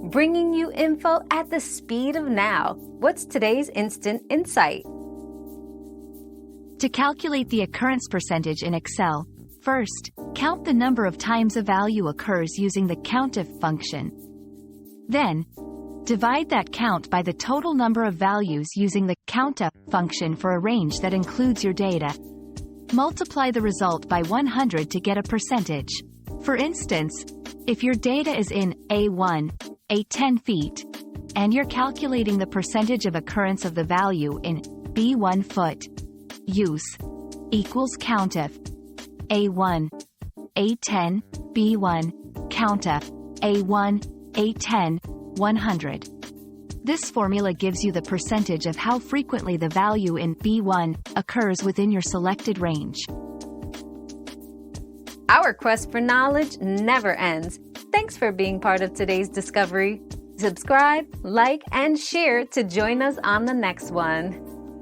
bringing you info at the speed of now. What's today's instant insight? To calculate the occurrence percentage in Excel, first, count the number of times a value occurs using the COUNTIF function. Then, divide that count by the total number of values using the COUNTA function for a range that includes your data. Multiply the result by 100 to get a percentage. For instance, if your data is in A1, A10 feet, and you're calculating the percentage of occurrence of the value in B1 foot, use equals COUNTIF A1, A10, B1, COUNTA A1, A10, 100. This formula gives you the percentage of how frequently the value in B1 occurs within your selected range. Our quest for knowledge never ends. Thanks for being part of today's discovery. Subscribe, like, and share to join us on the next one.